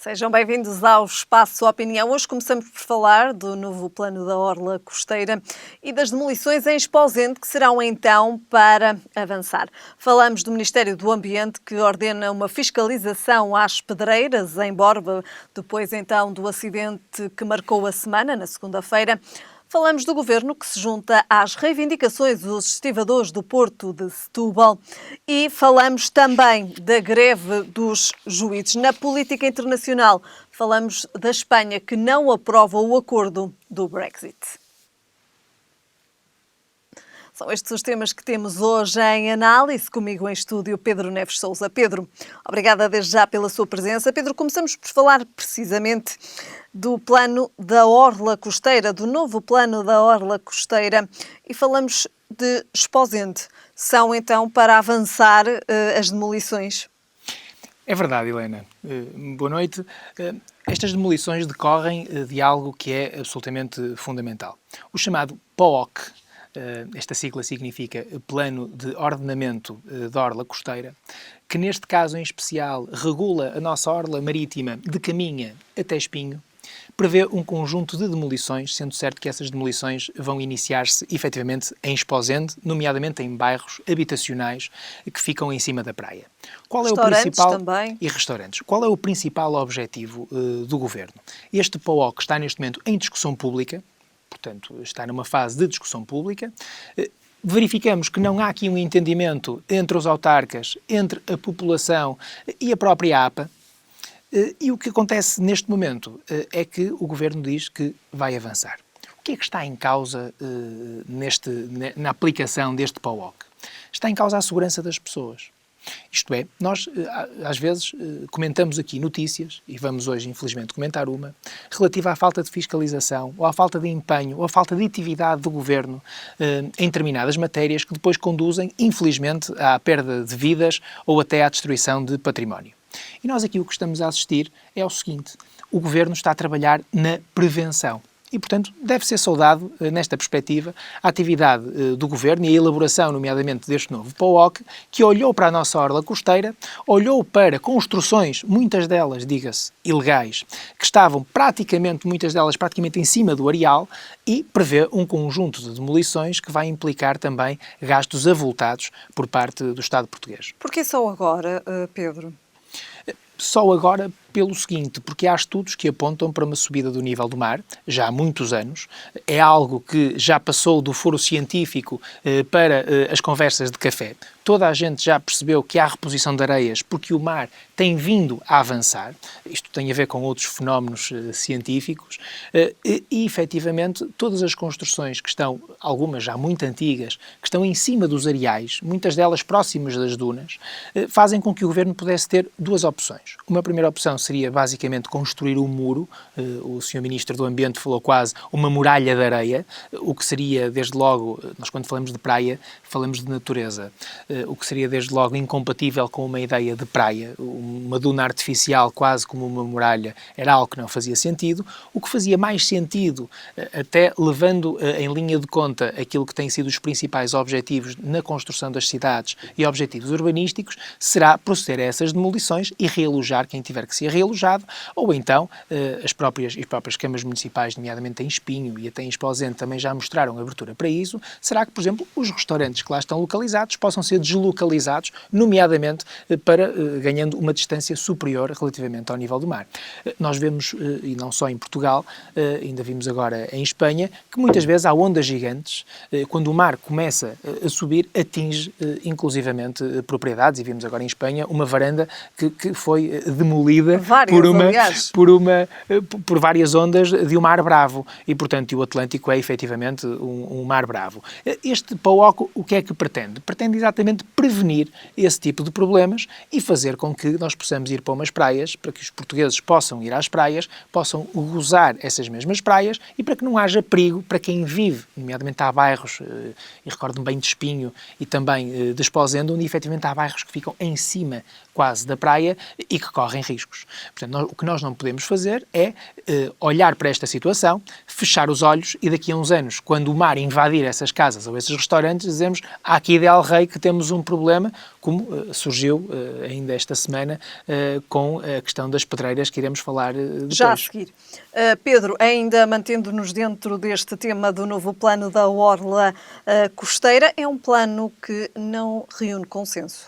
Sejam bem-vindos ao Espaço Opinião. Hoje começamos por falar do novo plano da Orla Costeira e das demolições em Esposende, que serão então para avançar. Falamos do Ministério do Ambiente, que ordena uma fiscalização às pedreiras em Borba, depois então do acidente que marcou a semana, na segunda-feira. Falamos do Governo, que se junta às reivindicações dos estivadores do Porto de Setúbal, e falamos também da greve dos juízes. Na política internacional, falamos da Espanha, que não aprova o acordo do Brexit. São estes os temas que temos hoje em análise. Comigo em estúdio, Pedro Neves Sousa. Pedro, obrigada desde já pela sua presença. Pedro, começamos por falar precisamente do plano da Orla Costeira, do novo plano da Orla Costeira, e falamos de Esposende. São então para avançar as demolições? É verdade, Helena. Boa noite. Estas demolições decorrem de algo que é absolutamente fundamental. O chamado POOC. Esta sigla significa Plano de Ordenamento da Orla Costeira, que neste caso em especial regula a nossa orla marítima de Caminha até Espinho, prevê um conjunto de demolições, sendo certo que essas demolições vão iniciar-se efetivamente em Esposende, nomeadamente em bairros habitacionais que ficam em cima da praia. Qual é o principal... também. E restaurantes. Qual é o principal objetivo do Governo? Este POOC está neste momento em discussão pública, portanto, está numa fase de discussão pública. Verificamos que não há aqui um entendimento entre os autarcas, entre a população e a própria APA. E o que acontece neste momento é que o Governo diz que vai avançar. O que é que está em causa na aplicação deste POOC? Está em causa a segurança das pessoas. Isto é, nós às vezes comentamos aqui notícias, e vamos hoje infelizmente comentar uma, relativa à falta de fiscalização, ou à falta de empenho, ou à falta de atividade do Governo em determinadas matérias que depois conduzem, infelizmente, à perda de vidas ou até à destruição de património. E nós aqui o que estamos a assistir é o seguinte: o Governo está a trabalhar na prevenção. E, portanto, deve ser saudado, nesta perspectiva, a atividade do Governo e a elaboração, nomeadamente, deste novo POOC, que olhou para a nossa orla costeira, olhou para construções, muitas delas, diga-se, ilegais, que estavam muitas delas praticamente em cima do areal, e prevê um conjunto de demolições que vai implicar também gastos avultados por parte do Estado português. Porquê só agora, Pedro? Só agora pelo seguinte, porque há estudos que apontam para uma subida do nível do mar, já há muitos anos. É algo que já passou do foro científico para as conversas de café. Toda a gente já percebeu que há reposição de areias porque o mar tem vindo a avançar. Isto tem a ver com outros fenómenos científicos e, efetivamente, todas as construções que estão, algumas já muito antigas, que estão em cima dos areais, muitas delas próximas das dunas, fazem com que o Governo pudesse ter duas opções. Uma primeira opção seria basicamente construir um muro, o Sr. Ministro do Ambiente falou quase uma muralha de areia, o que seria desde logo, nós quando falamos de praia, falamos de natureza, o que seria desde logo incompatível com uma ideia de praia, uma duna artificial quase como uma muralha, era algo que não fazia sentido. O que fazia mais sentido, até levando em linha de conta aquilo que têm sido os principais objetivos na construção das cidades e objetivos urbanísticos, será proceder a essas demolições e realojar quem tiver que ser realojado, ou então as próprias câmaras municipais, nomeadamente em Espinho e até em Esposende, também já mostraram abertura para isso. Será que, por exemplo, os restaurantes que lá estão localizados possam ser deslocalizados, nomeadamente para ganhando uma distância superior relativamente ao nível do mar. Nós vemos, e não só em Portugal, ainda vimos agora em Espanha, que muitas vezes há ondas gigantes, quando o mar começa a subir, atinge inclusivamente propriedades, e vimos agora em Espanha uma varanda que foi demolida por várias ondas de um mar bravo, e portanto o Atlântico é efetivamente um mar bravo. Este POOC o que é que pretende? Pretende exatamente prevenir esse tipo de problemas e fazer com que nós possamos ir para umas praias, para que os portugueses possam ir às praias, possam gozar essas mesmas praias e para que não haja perigo para quem vive, nomeadamente há bairros, e recordo-me bem de Espinho e também de Esposende, onde efetivamente há bairros que ficam em cima quase da praia e que correm riscos. Portanto, o que nós não podemos fazer é olhar para esta situação, fechar os olhos e daqui a uns anos, quando o mar invadir essas casas ou esses restaurantes, dizemos, há aqui Del Rey que temos um problema, como surgiu ainda esta semana com a questão das pedreiras que iremos falar depois. Já a seguir. Pedro, ainda mantendo-nos dentro deste tema do novo plano da Orla Costeira, é um plano que não reúne consenso.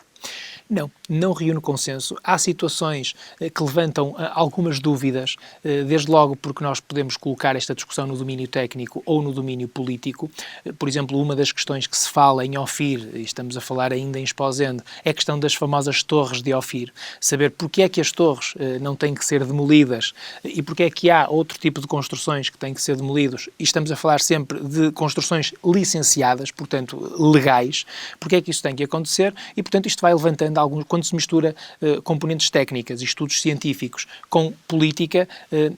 Não reúne consenso. Há situações que levantam algumas dúvidas, desde logo porque nós podemos colocar esta discussão no domínio técnico ou no domínio político. Por exemplo, uma das questões que se fala em Ofir, e estamos a falar ainda em Esposende, é a questão das famosas torres de Ofir. Saber porque é que as torres não têm que ser demolidas e porque é que há outro tipo de construções que têm que ser demolidos. E estamos a falar sempre de construções licenciadas, portanto, legais. Porque é que isso tem que acontecer? E, portanto, isto vai levantando quando se mistura componentes técnicas e estudos científicos com política,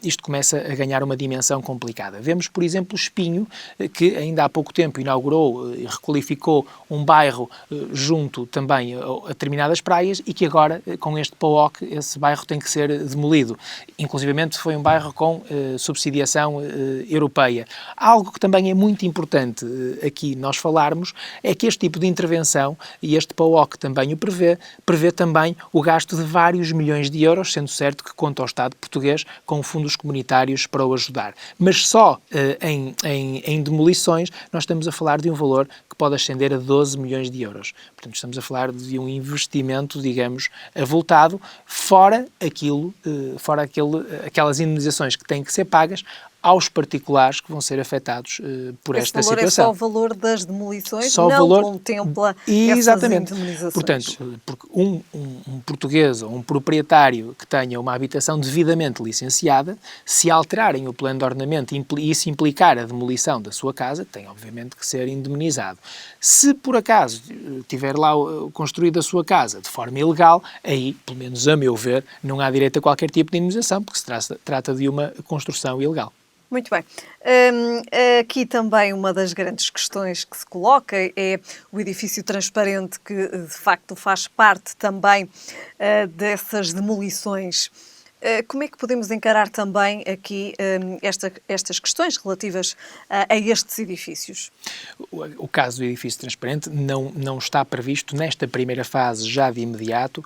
isto começa a ganhar uma dimensão complicada. Vemos, por exemplo, Espinho, que ainda há pouco tempo inaugurou e requalificou um bairro junto também a determinadas praias e que agora, com este PAOC, esse bairro tem que ser demolido. Inclusivamente foi um bairro com subsidiação europeia. Algo que também é muito importante aqui nós falarmos é que este tipo de intervenção, e este PAOC também o prevê também o gasto de vários milhões de euros, sendo certo que conta ao Estado português com fundos comunitários para o ajudar. Mas só em demolições nós estamos a falar de um valor que pode ascender a 12 milhões de euros. Portanto, estamos a falar de um investimento, digamos, avultado, fora aquelas indemnizações que têm que ser pagas aos particulares que vão ser afetados por esta situação. Esse valor é só o valor das demolições, só não valor... contempla Exatamente. essas indemnizações. Portanto, porque um português ou um proprietário que tenha uma habitação devidamente licenciada, se alterarem o plano de ordenamento e isso implicar a demolição da sua casa, tem obviamente que ser indemnizado. Se por acaso tiver lá construído a sua casa de forma ilegal, aí, pelo menos a meu ver, não há direito a qualquer tipo de indemnização, porque se trata de uma construção ilegal. Muito bem. Aqui também uma das grandes questões que se coloca é o edifício transparente, que de facto faz parte também dessas demolições. Como é que podemos encarar também aqui estas questões relativas a estes edifícios? O caso do edifício transparente não está previsto nesta primeira fase, já de imediato,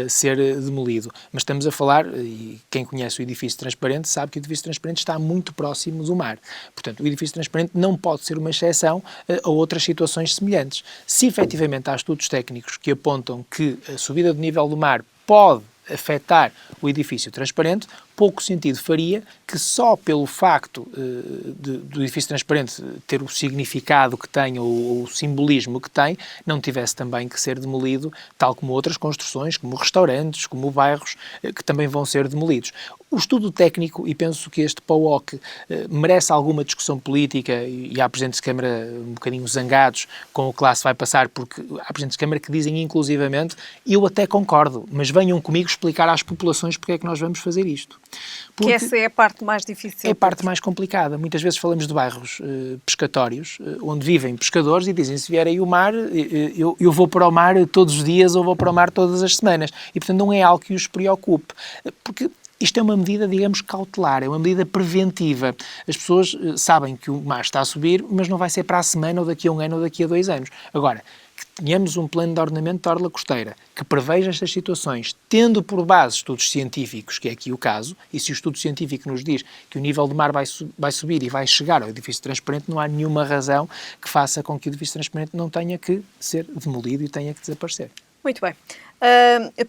ser demolido. Mas estamos a falar, e quem conhece o edifício transparente sabe que o edifício transparente está muito próximo do mar. Portanto, o edifício transparente não pode ser uma exceção a outras situações semelhantes. Se efetivamente há estudos técnicos que apontam que a subida do nível do mar pode afetar o edifício transparente, pouco sentido faria que só pelo facto do edifício transparente ter o significado que tem ou o simbolismo que tem, não tivesse também que ser demolido, tal como outras construções, como restaurantes, como bairros, que também vão ser demolidos. O estudo técnico, e penso que este PAOC merece alguma discussão política, e há presidentes de Câmara um bocadinho zangados com o que lá se vai passar, porque há presidentes de Câmara que dizem inclusivamente, eu até concordo, mas venham comigo explicar às populações porque é que nós vamos fazer isto. Porque essa é a parte mais difícil. É a parte mais complicada. Muitas vezes falamos de bairros pescatórios, onde vivem pescadores e dizem, se vier aí o mar, eu vou para o mar todos os dias ou vou para o mar todas as semanas. E, portanto, não é algo que os preocupe. Porque isto é uma medida, digamos, cautelar, é uma medida preventiva. As pessoas sabem que o mar está a subir, mas não vai ser para a semana ou daqui a um ano ou daqui a 2 anos. Agora, que tenhamos um plano de ordenamento da orla costeira que preveja estas situações, tendo por base estudos científicos, que é aqui o caso, e se o estudo científico nos diz que o nível do mar vai subir e vai chegar ao edifício transparente, não há nenhuma razão que faça com que o edifício transparente não tenha que ser demolido e tenha que desaparecer. Muito bem.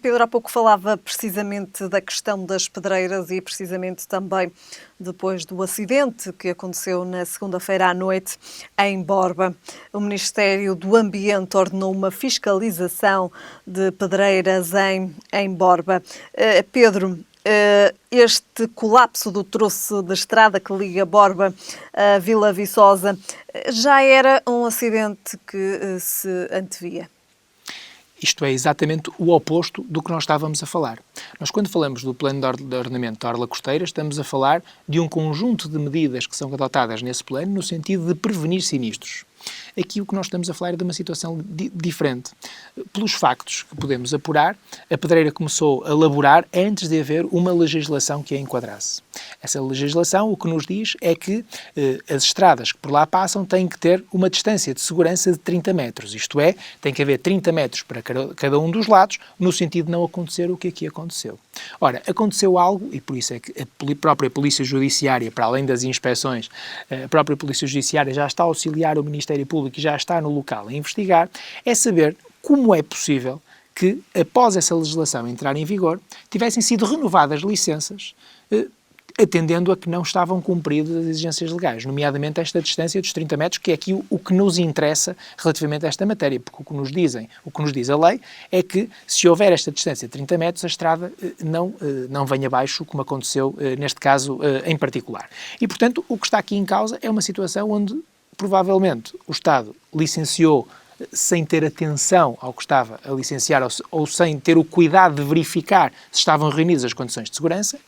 Pedro há pouco falava precisamente da questão das pedreiras e precisamente também depois do acidente que aconteceu na segunda-feira à noite em Borba. O Ministério do Ambiente ordenou uma fiscalização de pedreiras em Borba. Pedro, este colapso do troço de estrada que liga Borba a Vila Viçosa já era um acidente que se antevia? Isto é exatamente o oposto do que nós estávamos a falar. Nós, quando falamos do plano de ordenamento da orla costeira, estamos a falar de um conjunto de medidas que são adotadas nesse plano no sentido de prevenir sinistros. Aqui o que nós estamos a falar é de uma situação diferente. Pelos factos que podemos apurar, a pedreira começou a laborar antes de haver uma legislação que a enquadrasse. Essa legislação o que nos diz é que as estradas que por lá passam têm que ter uma distância de segurança de 30 metros. Isto é, tem que haver 30 metros para cada um dos lados, no sentido de não acontecer o que aqui aconteceu. Ora, aconteceu algo, e por isso é que a própria Polícia Judiciária, para além das inspeções, a própria Polícia Judiciária já está a auxiliar o Ministério Público e já está no local a investigar, é saber como é possível que, após essa legislação entrar em vigor, tivessem sido renovadas licenças atendendo a que não estavam cumpridas as exigências legais, nomeadamente esta distância dos 30 metros, que é aqui o que nos interessa relativamente a esta matéria, porque o que nos diz a lei é que se houver esta distância de 30 metros, a estrada não vem abaixo, como aconteceu neste caso em particular. E, portanto, o que está aqui em causa é uma situação onde, provavelmente, o Estado licenciou sem ter atenção ao que estava a licenciar ou sem ter o cuidado de verificar se estavam reunidas as condições de segurança.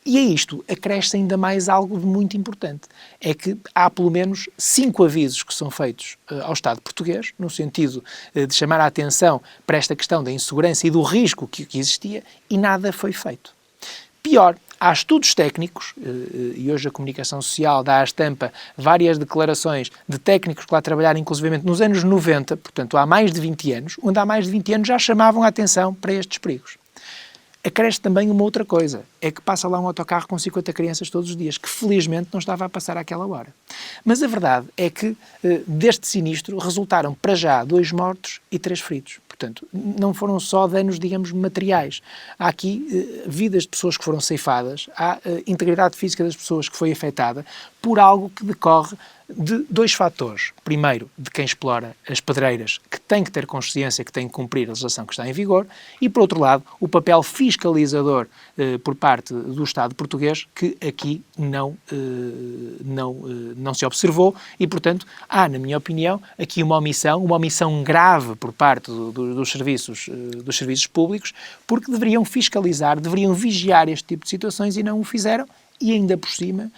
E a isto acresce ainda mais algo de muito importante. É que há pelo menos 5 avisos que são feitos ao Estado português, no sentido de chamar a atenção para esta questão da insegurança e do risco que existia, e nada foi feito. Pior, há estudos técnicos, e hoje a comunicação social dá à estampa várias declarações de técnicos que lá trabalharam, inclusivamente nos anos 90, portanto há mais de 20 anos, onde há mais de 20 anos já chamavam a atenção para estes perigos. Acresce também uma outra coisa, é que passa lá um autocarro com 50 crianças todos os dias, que felizmente não estava a passar àquela hora. Mas a verdade é que deste sinistro resultaram para já 2 mortos e 3 feridos. Portanto, não foram só danos, digamos, materiais. Há aqui vidas de pessoas que foram ceifadas, há integridade física das pessoas que foi afetada por algo que decorre de 2 fatores. Primeiro, de quem explora as pedreiras, que tem que ter consciência que tem que cumprir a legislação que está em vigor, e, por outro lado, o papel fiscalizador por parte do Estado português, que aqui não se observou, e, portanto, há, na minha opinião, aqui uma omissão grave por parte dos serviços públicos, porque deveriam fiscalizar, deveriam vigiar este tipo de situações e não o fizeram. E ainda por cima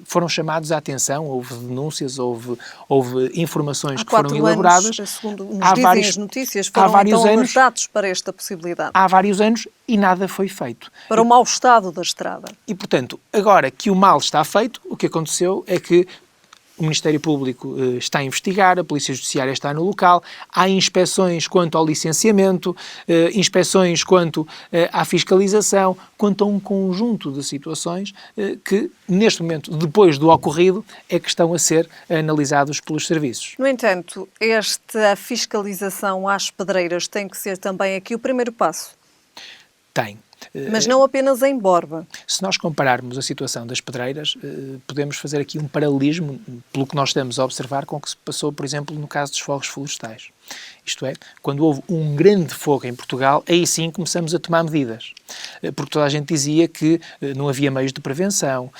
foram chamados à atenção, houve denúncias, houve informações que foram elaboradas. Segundo nos dizem as notícias, foram então alertados para esta possibilidade. Há vários anos e nada foi feito. Para o mau estado da estrada. E, portanto, agora que o mal está feito, o que aconteceu é que o Ministério Público está a investigar, a Polícia Judiciária está no local, há inspeções quanto ao licenciamento, inspeções quanto à fiscalização, quanto a um conjunto de situações que, neste momento, depois do ocorrido, é que estão a ser analisados pelos serviços. No entanto, esta fiscalização às pedreiras tem que ser também aqui o primeiro passo? Tem. Mas não apenas em Borba. Se nós compararmos a situação das pedreiras, podemos fazer aqui um paralelismo, pelo que nós estamos a observar, com o que se passou, por exemplo, no caso dos fogos florestais. Isto é, quando houve um grande fogo em Portugal, aí sim começamos a tomar medidas. Porque toda a gente dizia que não havia meios de prevenção,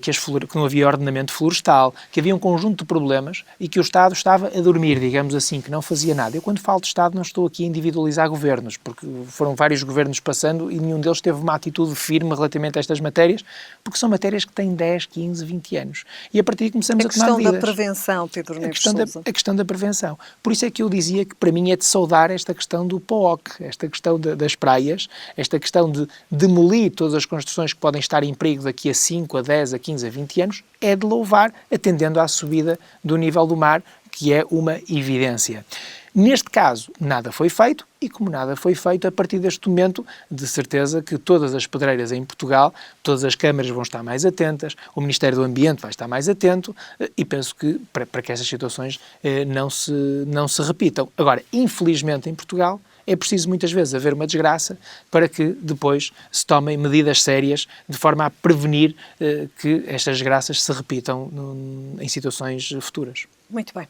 que não havia ordenamento florestal, que havia um conjunto de problemas e que o Estado estava a dormir, digamos assim, que não fazia nada. Eu, quando falo de Estado, não estou aqui a individualizar governos, porque foram vários governos passando e nenhum deles teve uma atitude firme relativamente a estas matérias, porque são matérias que têm 10, 15, 20 anos. E a partir daí começamos a tomar medidas. A questão da prevenção, Pedro Neves Sousa. A questão da prevenção. Por isso é que eu dizia que, para mim, é de saudar esta questão do POOC, esta questão das praias, esta questão de demolir todas as construções que podem estar em perigo daqui a 5, a 10, a 15, a 20 anos, é de louvar, atendendo à subida do nível do mar, que é uma evidência. Neste caso, nada foi feito, e como nada foi feito, a partir deste momento, de certeza que todas as pedreiras em Portugal, todas as câmaras vão estar mais atentas, o Ministério do Ambiente vai estar mais atento, e penso que, para que essas situações não se repitam. Agora, infelizmente, em Portugal, é preciso muitas vezes haver uma desgraça para que depois se tomem medidas sérias de forma a prevenir que estas desgraças se repitam em situações futuras. Muito bem.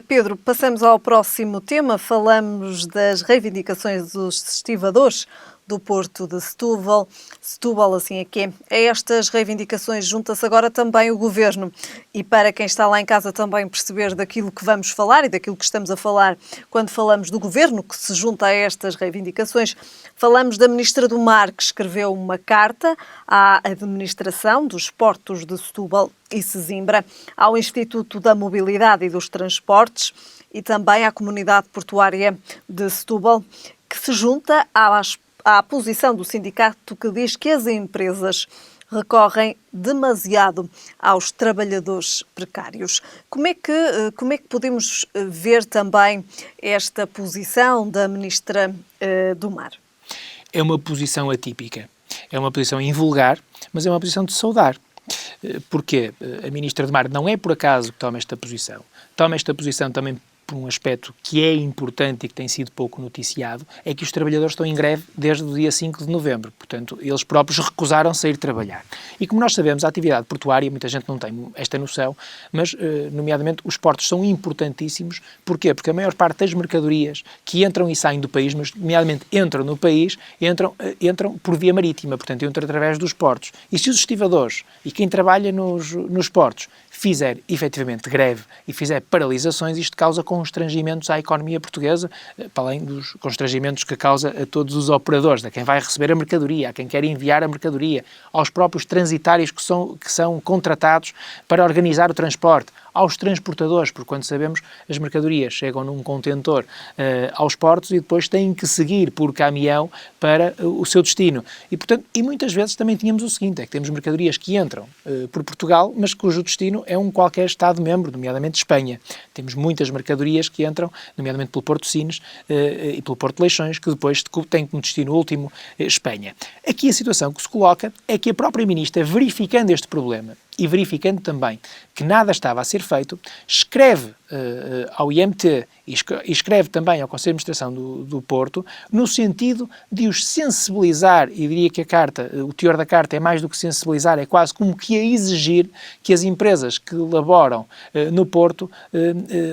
Pedro, passamos ao próximo tema. Falamos das reivindicações dos estivadores do Porto de Setúbal. Setúbal, assim é que é. A estas reivindicações junta-se agora também o Governo. E para quem está lá em casa também perceber daquilo que vamos falar e daquilo que estamos a falar quando falamos do Governo, que se junta a estas reivindicações, falamos da Ministra do Mar, que escreveu uma carta à administração dos portos de Setúbal e Sesimbra, ao Instituto da Mobilidade e dos Transportes e também à Comunidade Portuária de Setúbal, que se junta à posição do sindicato que diz que as empresas recorrem demasiado aos trabalhadores precários. Como é que podemos ver também esta posição da Ministra do Mar? É uma posição atípica, é uma posição invulgar, mas é uma posição de saudar. Porque a Ministra do Mar não é por acaso que toma esta posição também por um aspecto que é importante e que tem sido pouco noticiado, é que os trabalhadores estão em greve desde o dia 5 de novembro. Portanto, eles próprios recusaram sair trabalhar. E como nós sabemos, a atividade portuária, muita gente não tem esta noção, mas, nomeadamente, os portos são importantíssimos. Porquê? Porque a maior parte das mercadorias que entram e saem do país, mas, nomeadamente, entram no país, entram por via marítima, portanto, entram através dos portos. E se os estivadores e quem trabalha nos portos fizer efetivamente greve e fizer paralisações, isto causa constrangimentos à economia portuguesa, para além dos constrangimentos que causa a todos os operadores, a quem vai receber a mercadoria, a quem quer enviar a mercadoria, aos próprios transitários que são contratados para organizar o transporte, aos transportadores, porque quando sabemos as mercadorias chegam num contentor aos portos e depois têm que seguir por caminhão para o seu destino. E, portanto, muitas vezes também tínhamos o seguinte, é que temos mercadorias que entram por Portugal, mas cujo destino é um qualquer Estado-membro, nomeadamente Espanha. Temos muitas mercadorias que entram, nomeadamente pelo Porto de Sines e pelo Porto de Leixões, que depois têm como destino último Espanha. Aqui a situação que se coloca é que a própria Ministra, verificando este problema e verificando também que nada estava a ser feito, escreve ao IMT e escreve também ao Conselho de Administração do Porto, no sentido de os sensibilizar, e diria que o teor da carta é mais do que sensibilizar, é quase como que a exigir que as empresas que laboram no Porto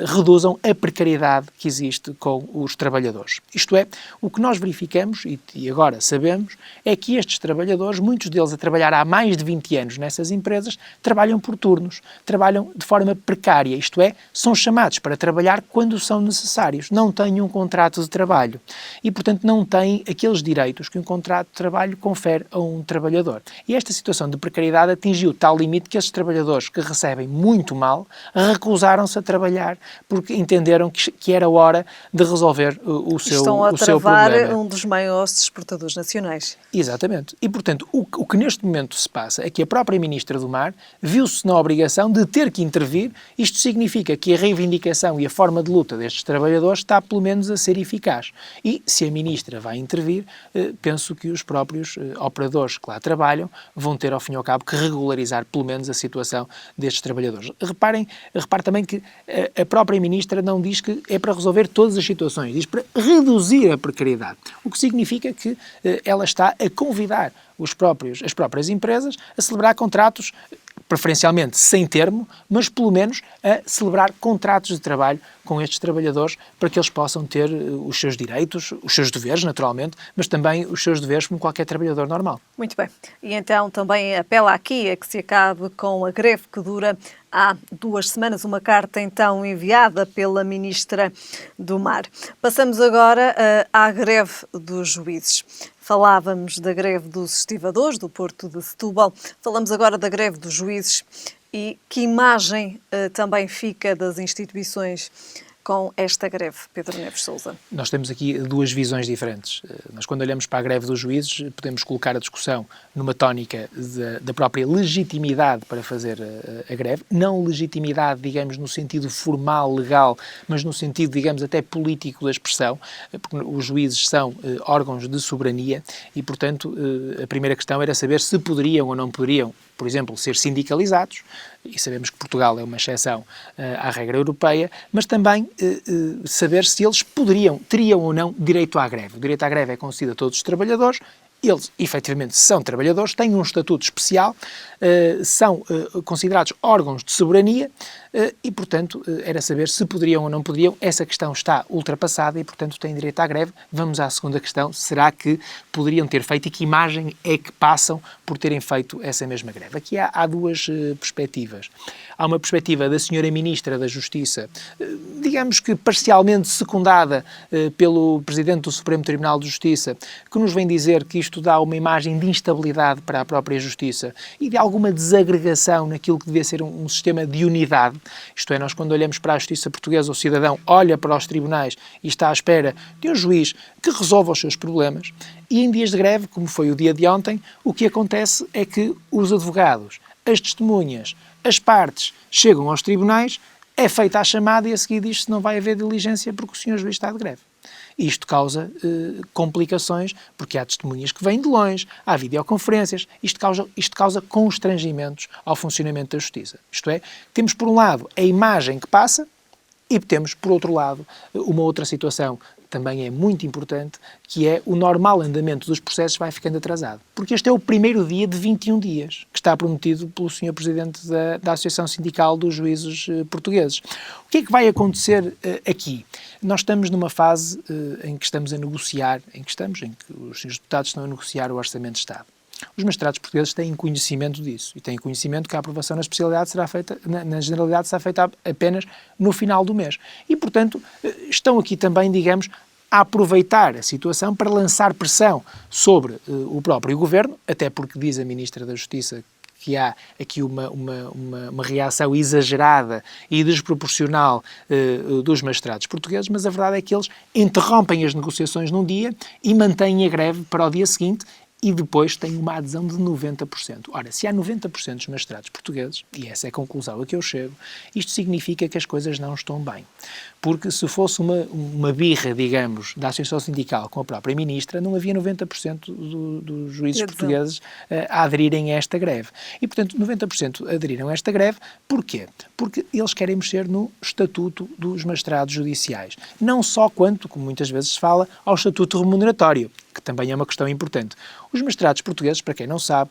reduzam a precariedade que existe com os trabalhadores. Isto é, o que nós verificamos, e agora sabemos, é que estes trabalhadores, muitos deles a trabalhar há mais de 20 anos nessas empresas, trabalham por turnos, trabalham de forma precária, isto é, são chamados para trabalhar quando são necessários, não têm um contrato de trabalho e, portanto, não têm aqueles direitos que um contrato de trabalho confere a um trabalhador. E esta situação de precariedade atingiu tal limite que esses trabalhadores que recebem muito mal recusaram-se a trabalhar porque entenderam que era hora de resolver o seu problema. Estão a travar um dos maiores exportadores nacionais. Exatamente. E, portanto, o que neste momento se passa é que a própria Ministra do Mar viu-se na obrigação de ter que intervir. Isto significa que a reivindicação e a forma de luta destes trabalhadores está, pelo menos, a ser eficaz. E, se a Ministra vai intervir, penso que os próprios operadores que lá trabalham vão ter, ao fim e ao cabo, que regularizar, pelo menos, a situação destes trabalhadores. Repare também que a própria Ministra não diz que é para resolver todas as situações, diz para reduzir a precariedade, o que significa que ela está a convidar as próprias empresas a celebrar contratos, preferencialmente sem termo, mas pelo menos a celebrar contratos de trabalho com estes trabalhadores para que eles possam ter os seus direitos, os seus deveres, naturalmente, mas também os seus deveres como qualquer trabalhador normal. Muito bem. E então também apela aqui a que se acabe com a greve que dura há 2 semanas, uma carta então enviada pela Ministra do Mar. Passamos agora à greve dos juízes. Falávamos da greve dos estivadores do Porto de Setúbal, falamos agora da greve dos juízes e que imagem também fica das instituições com esta greve, Pedro Neves Sousa? Nós temos aqui 2 visões diferentes. Nós, quando olhamos para a greve dos juízes, podemos colocar a discussão numa tónica da própria legitimidade para fazer a greve, não legitimidade, digamos, no sentido formal, legal, mas no sentido, digamos, até político da expressão, porque os juízes são órgãos de soberania e, portanto, a primeira questão era saber se poderiam ou não poderiam, por exemplo, ser sindicalizados, e sabemos que Portugal é uma exceção à regra europeia, mas também saber se eles teriam ou não direito à greve. O direito à greve é concedido a todos os trabalhadores, eles, efetivamente, são trabalhadores, têm um estatuto especial, são considerados órgãos de soberania e, portanto, era saber se poderiam ou não poderiam. Essa questão está ultrapassada e, portanto, têm direito à greve. Vamos à segunda questão. Será que poderiam ter feito e que imagem é que passam por terem feito essa mesma greve? Aqui há duas perspectivas. Há uma perspectiva da senhora Ministra da Justiça, digamos que parcialmente secundada pelo Presidente do Supremo Tribunal de Justiça, que nos vem dizer que isto dá uma imagem de instabilidade para a própria Justiça e de alguma desagregação naquilo que devia ser um sistema de unidade. Isto é, nós quando olhamos para a Justiça portuguesa, o cidadão olha para os tribunais e está à espera de um juiz que resolva os seus problemas. E em dias de greve, como foi o dia de ontem, o que acontece é que os advogados, as testemunhas, as partes chegam aos tribunais, é feita a chamada e a seguir diz-se que não vai haver diligência porque o senhor juiz está de greve. Isto causa complicações, porque há testemunhas que vêm de longe, há videoconferências, isto causa constrangimentos ao funcionamento da Justiça. Isto é, temos por um lado a imagem que passa e temos por outro lado uma outra situação também é muito importante, que é o normal andamento dos processos vai ficando atrasado. Porque este é o primeiro dia de 21 dias que está prometido pelo Sr. Presidente da Associação Sindical dos Juízes Portugueses. O que é que vai acontecer aqui? Nós estamos numa fase em que estamos a negociar, em que os Srs. Deputados estão a negociar o Orçamento de Estado. Os magistrados portugueses têm conhecimento disso e têm conhecimento que a aprovação na especialidade será feita, na generalidade será feita apenas no final do mês. E, portanto, estão aqui também, digamos, a aproveitar a situação para lançar pressão sobre o próprio Governo, até porque diz a Ministra da Justiça que há aqui uma reação exagerada e desproporcional dos magistrados portugueses, mas a verdade é que eles interrompem as negociações num dia e mantêm a greve para o dia seguinte e depois tem uma adesão de 90%. Ora, se há 90% dos magistrados portugueses, e essa é a conclusão a que eu chego, isto significa que as coisas não estão bem. Porque se fosse uma birra, digamos, da Associação Sindical com a própria Ministra, não havia 90% dos juízes portugueses a aderirem a esta greve. E, portanto, 90% aderiram a esta greve. Porquê? Porque eles querem mexer no Estatuto dos Magistrados Judiciais. Não só quanto, como muitas vezes se fala, ao Estatuto Remuneratório, que também é uma questão importante. Os magistrados portugueses, para quem não sabe,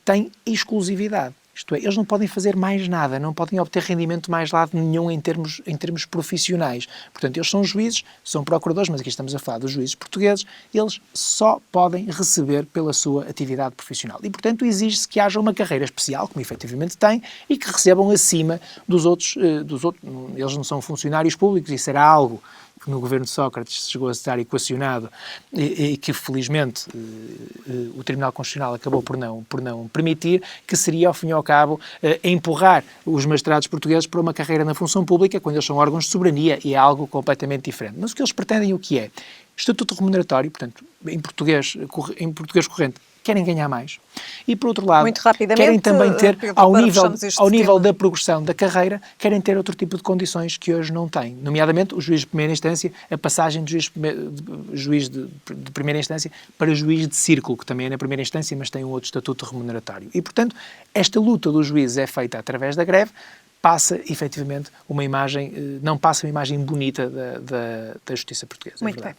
têm exclusividade. Isto é, eles não podem fazer mais nada, não podem obter rendimento mais lado nenhum em termos profissionais. Portanto, eles são juízes, são procuradores, mas aqui estamos a falar dos juízes portugueses, eles só podem receber pela sua atividade profissional. E, portanto, exige-se que haja uma carreira especial, como efetivamente têm, e que recebam acima dos outros. Eles não são funcionários públicos, isso era algo que no governo de Sócrates chegou a estar equacionado e que, felizmente, o Tribunal Constitucional acabou por não permitir, que seria, ao fim e ao cabo, empurrar os magistrados portugueses para uma carreira na função pública, quando eles são órgãos de soberania, e é algo completamente diferente. Mas o que eles pretendem, o que é? Estatuto remuneratório, portanto, em português corrente, querem ganhar mais. E, por outro lado, querem também ter, ao nível da progressão da carreira, querem ter outro tipo de condições que hoje não têm. Nomeadamente, o juiz de primeira instância, a passagem de juiz de primeira instância para juiz de círculo, que também é na primeira instância, mas tem um outro estatuto remuneratório. E, portanto, esta luta dos juízes é feita através da greve, passa, efetivamente, não passa uma imagem bonita da justiça portuguesa. Muito bem.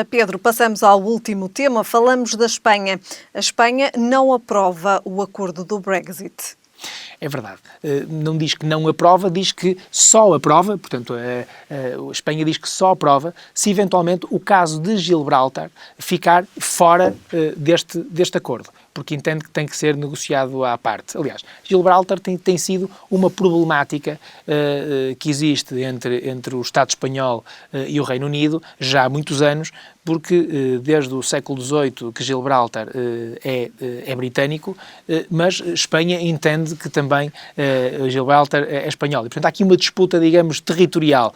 Pedro, passamos ao último tema. Falamos da Espanha. A Espanha não aprova o acordo do Brexit. É verdade. Não diz que não aprova, diz que só aprova, portanto, a Espanha diz que só aprova se eventualmente o caso de Gibraltar ficar fora deste acordo, porque entende que tem que ser negociado à parte. Aliás, Gibraltar tem sido uma problemática que existe entre o Estado espanhol e o Reino Unido já há muitos anos, porque desde o século XVIII que Gibraltar é britânico, mas Espanha entende que também Gibraltar é espanhol. E, portanto, há aqui uma disputa, digamos, territorial.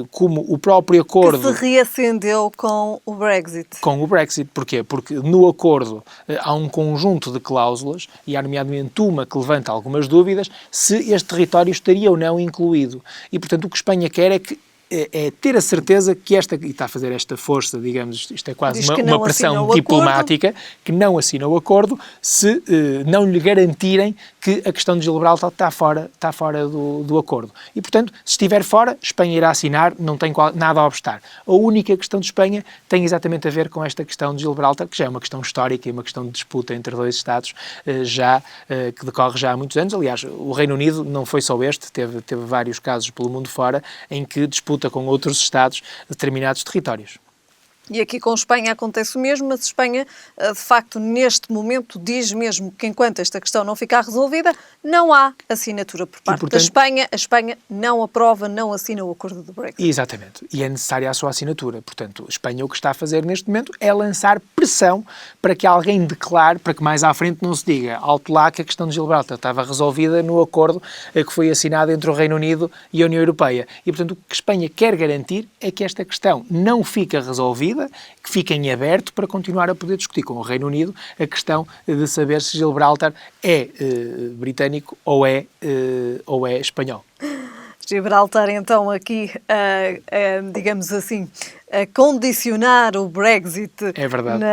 Como o próprio acordo... Que se reacendeu com o Brexit. Com o Brexit. Porquê? Porque no acordo há um conjunto de cláusulas, e há nomeadamente uma que levanta algumas dúvidas, se este território estaria ou não incluído. E, portanto, o que Espanha quer é que é ter a certeza que e está a fazer esta força, digamos, isto é quase uma pressão diplomática, que não assina o acordo se não lhe garantirem que a questão de Gibraltar está fora do acordo. E, portanto, se estiver fora, Espanha irá assinar, não tem nada a obstar. A única questão de Espanha tem exatamente a ver com esta questão de Gibraltar, que já é uma questão histórica e uma questão de disputa entre dois Estados, que decorre já há muitos anos. Aliás, o Reino Unido não foi só este, teve vários casos pelo mundo fora, em que disputa com outros Estados determinados territórios. E aqui com Espanha acontece o mesmo, mas Espanha, de facto, neste momento, diz mesmo que enquanto esta questão não ficar resolvida, não há assinatura por parte da Espanha. A Espanha não aprova, não assina o acordo do Brexit. Exatamente. E é necessária a sua assinatura. Portanto, a Espanha o que está a fazer neste momento é lançar pressão para que alguém declare, para que mais à frente não se diga alto lá que a questão de Gibraltar estava resolvida no acordo que foi assinado entre o Reino Unido e a União Europeia. E, portanto, o que a Espanha quer garantir é que esta questão não fica resolvida, que fica em aberto para continuar a poder discutir com o Reino Unido a questão de saber se Gibraltar é britânico ou é espanhol. Gibraltar, então, aqui, digamos assim, a condicionar o Brexit é verdade.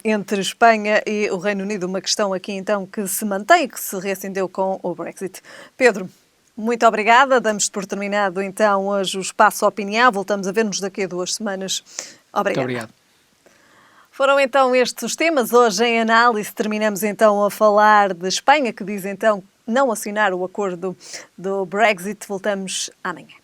Entre Espanha e o Reino Unido, uma questão aqui, então, que se mantém, que se reacendeu com o Brexit. Pedro, muito obrigada. Damos por terminado, então, hoje o Espaço Opinião. Voltamos a ver-nos daqui a 2 semanas. Obrigada. Muito obrigado. Foram então estes os temas. Hoje em análise terminamos então a falar de Espanha, que diz então não assinar o acordo do Brexit. Voltamos amanhã.